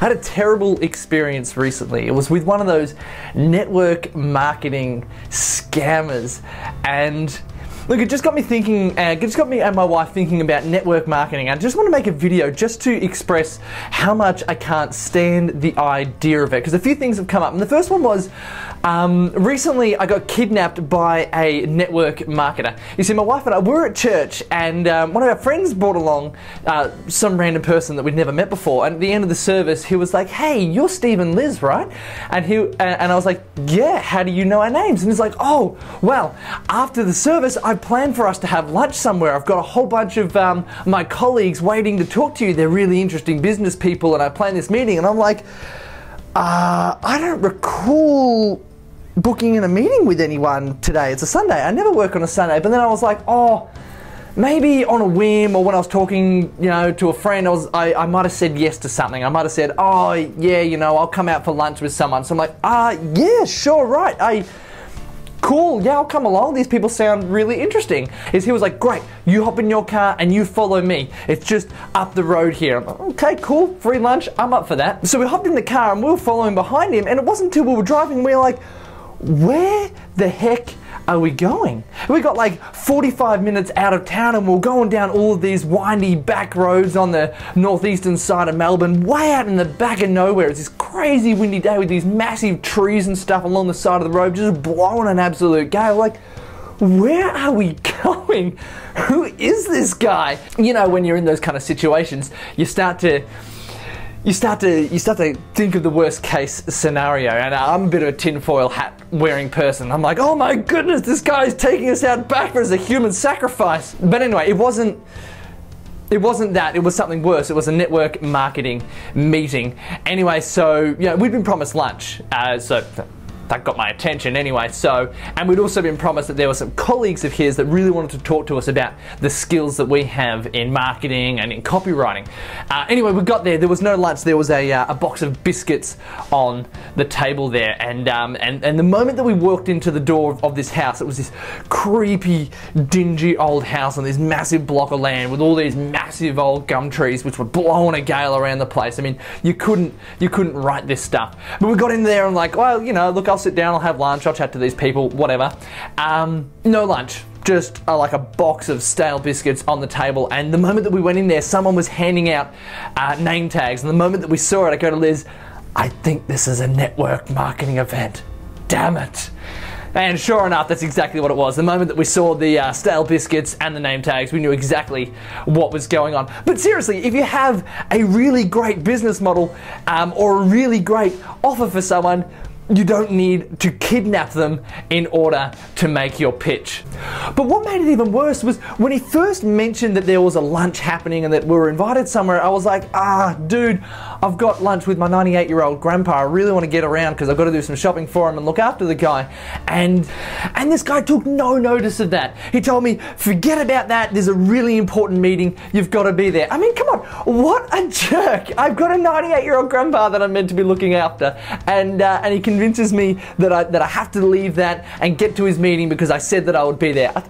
I had a terrible experience recently. It was with one of those network marketing scammers, and look, it just got me thinking, it just got me and my wife thinking about network marketing. I just want to make a video just to express how much I can't stand the idea of it, because a few things have come up. And the first one was, recently I got kidnapped by a network marketer. You see, my wife and I were at church, and one of our friends brought along some random person that we'd never met before. And at the end of the service, he was like, "Hey, you're Steve and Liz, right?" And I was like, "Yeah, how do you know our names?" And he's like, "Oh, well, after the service, I planned for us to have lunch somewhere. I've got a whole bunch of my colleagues waiting to talk to you. They're really interesting business people, and I planned this meeting." And I'm like, I don't recall booking in a meeting with anyone today. It's a Sunday. I never work on a Sunday. But then I was like, oh, maybe on a whim, or when I was talking, to a friend, I might have said yes to something. I might have said, "Oh, yeah, I'll come out for lunch with someone." So I'm like, yeah, sure, right. Cool, yeah, I'll come along. These people sound really interesting. He was like, "Great, you hop in your car and you follow me. It's just up the road here." I'm like, "Okay, cool, free lunch, I'm up for that." So we hopped in the car and we were following behind him, and it wasn't until we were driving, we were like, where the heck are we going? We got like 45 minutes out of town, and we're going down all of these windy back roads on the northeastern side of Melbourne, way out in the back of nowhere. It's this crazy windy day with these massive trees and stuff along the side of the road, just blowing an absolute gale. Like, where are we going? Who is this guy? When you're in those kind of situations, you start to think of the worst case scenario, and I'm a bit of a tinfoil hat wearing person. I'm like, oh my goodness, this guy's taking us out back as a human sacrifice. But anyway, it wasn't that, it was something worse. It was a network marketing meeting. Anyway, so we'd been promised lunch, so that got my attention anyway. And we'd also been promised that there were some colleagues of his that really wanted to talk to us about the skills that we have in marketing and in copywriting. Anyway, we got there. There was no lunch. There was a box of biscuits on the table there. And the moment that we walked into the door of this house, it was this creepy, dingy old house on this massive block of land with all these massive old gum trees which were blowing a gale around the place. I mean, you couldn't write this stuff. But we got in there and like, well, look, I'll sit down, I'll have lunch, I'll chat to these people, whatever. No lunch, just like a box of stale biscuits on the table. And the moment that we went in there, someone was handing out name tags. And the moment that we saw it, I go to Liz, "I think this is a network marketing event. Damn it." And sure enough, that's exactly what it was. The moment that we saw the stale biscuits and the name tags, we knew exactly what was going on. But seriously, if you have a really great business model or a really great offer for someone, you don't need to kidnap them in order to make your pitch. But what made it even worse was when he first mentioned that there was a lunch happening and that we were invited somewhere, I was like, dude, I've got lunch with my 98-year-old grandpa. I really want to get around because I've got to do some shopping for him and look after the guy. And this guy took no notice of that. He told me, "Forget about that. There's a really important meeting. You've got to be there." I mean, come on, what a jerk. I've got a 98-year-old grandpa that I'm meant to be looking after, and he convinces me that I have to leave that and get to his meeting because I said that I would be there. I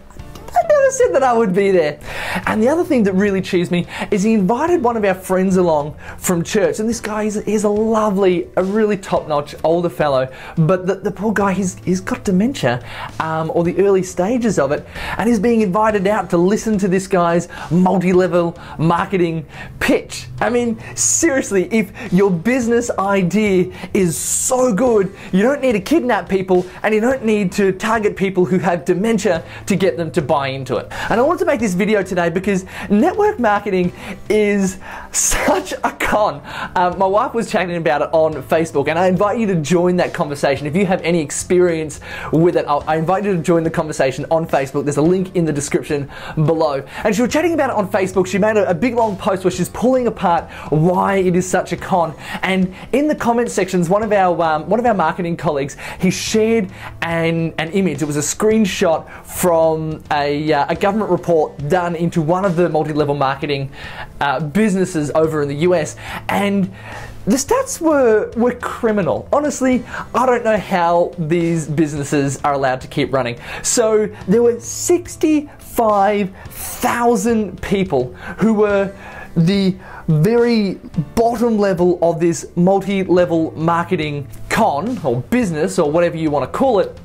never said that I would be there. And the other thing that really cheesed me is he invited one of our friends along from church, and this guy is a lovely, a really top-notch older fellow, but the poor guy, he's got dementia, or the early stages of it, and he's being invited out to listen to this guy's multi-level marketing pitch. I mean, seriously, if your business idea is so good, you don't need to kidnap people, and you don't need to target people who have dementia to get them to buy into it. And I wanted to make this video today because network marketing is such a con. My wife was chatting about it on Facebook, and I invite you to join that conversation. If you have any experience with it, I invite you to join the conversation on Facebook. There's a link in the description below. And she was chatting about it on Facebook. She made a big long post where she's pulling apart why it is such a con. And in the comment sections, one of our marketing colleagues, he shared an image. It was a screenshot from a government report done into one of the multi-level marketing businesses over in the US, and the stats were criminal. Honestly, I don't know how these businesses are allowed to keep running. So there were 65,000 people who were the very bottom level of this multi-level marketing con or business or whatever you want to call it,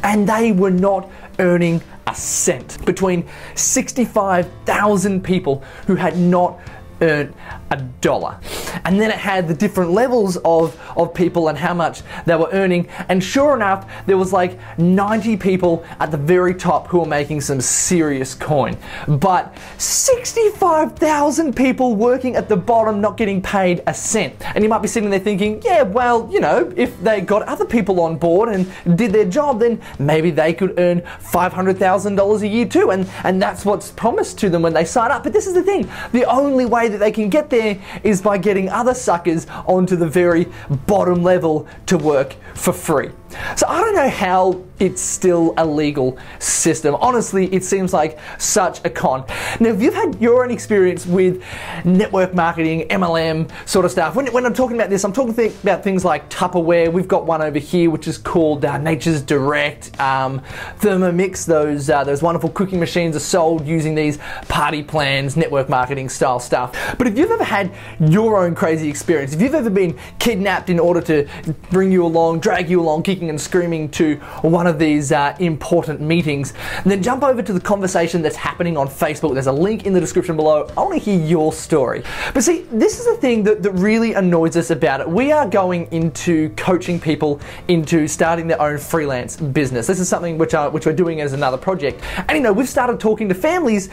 and they were not earning a cent. Between 65,000 people who had not earned $1. And then it had the different levels of people and how much they were earning, and sure enough there was like 90 people at the very top who were making some serious coin, but 65,000 people working at the bottom not getting paid a cent. And you might be sitting there thinking, yeah, well, you know, if they got other people on board and did their job, then maybe they could earn $500,000 a year too, and that's what's promised to them when they sign up. But this is the thing, the only way that they can get there is by getting other suckers onto the very bottom level to work for free. So I don't know how it's still a legal system. Honestly, it seems like such a con. Now, if you've had your own experience with network marketing, MLM sort of stuff, when I'm talking about this, I'm talking about things like Tupperware. We've got one over here which is called Nature's Direct, Thermomix. Those wonderful cooking machines are sold using these party plans, network marketing style stuff. But if you've ever had your own crazy experience, if you've ever been kidnapped in order to bring you along, drag you along, kicking and screaming to one of these important meetings, then jump over to the conversation that's happening on Facebook. There's a link in the description below. I want to hear your story. But see, this is the thing that really annoys us about it. We are going into coaching people into starting their own freelance business. This is something which we're doing as another project. And you know, we've started talking to families,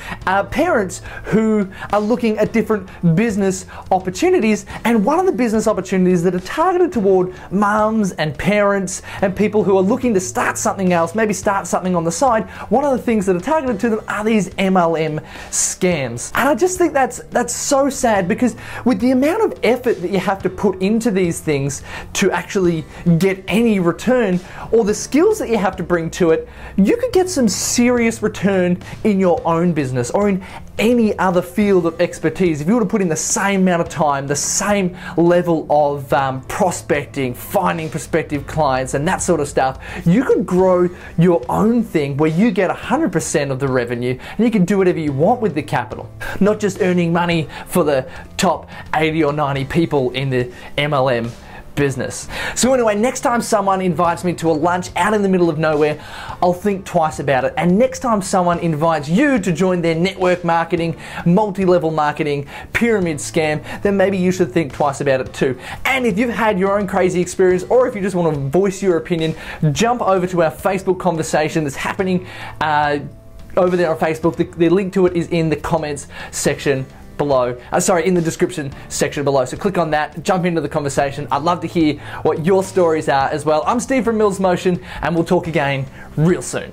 parents who are looking at different business opportunities, and one of the business opportunities that are targeted toward mums and parents and people who are looking to start something else, maybe start something on the side, one of the things that are targeted to them are these MLM scams. And I just think that's so sad, because with the amount of effort that you have to put into these things to actually get any return, or the skills that you have to bring to it, you could get some serious return in your own business or in any other field of expertise. If you were to put in the same amount of time, the same level of prospecting, finding prospective clients and that sort of stuff, you could grow your own thing where you get 100% of the revenue and you can do whatever you want with the capital. Not just earning money for the top 80 or 90 people in the MLM business. So anyway, next time someone invites me to a lunch out in the middle of nowhere, I'll think twice about it. And next time someone invites you to join their network marketing, multi-level marketing, pyramid scam, then maybe you should think twice about it too. And if you've had your own crazy experience, or if you just want to voice your opinion, jump over to our Facebook conversation that's happening over there on Facebook. The link to it is in the comments section below. In the description section below. So click on that, jump into the conversation. I'd love to hear what your stories are as well. I'm Steve from Mills Motion, and we'll talk again real soon.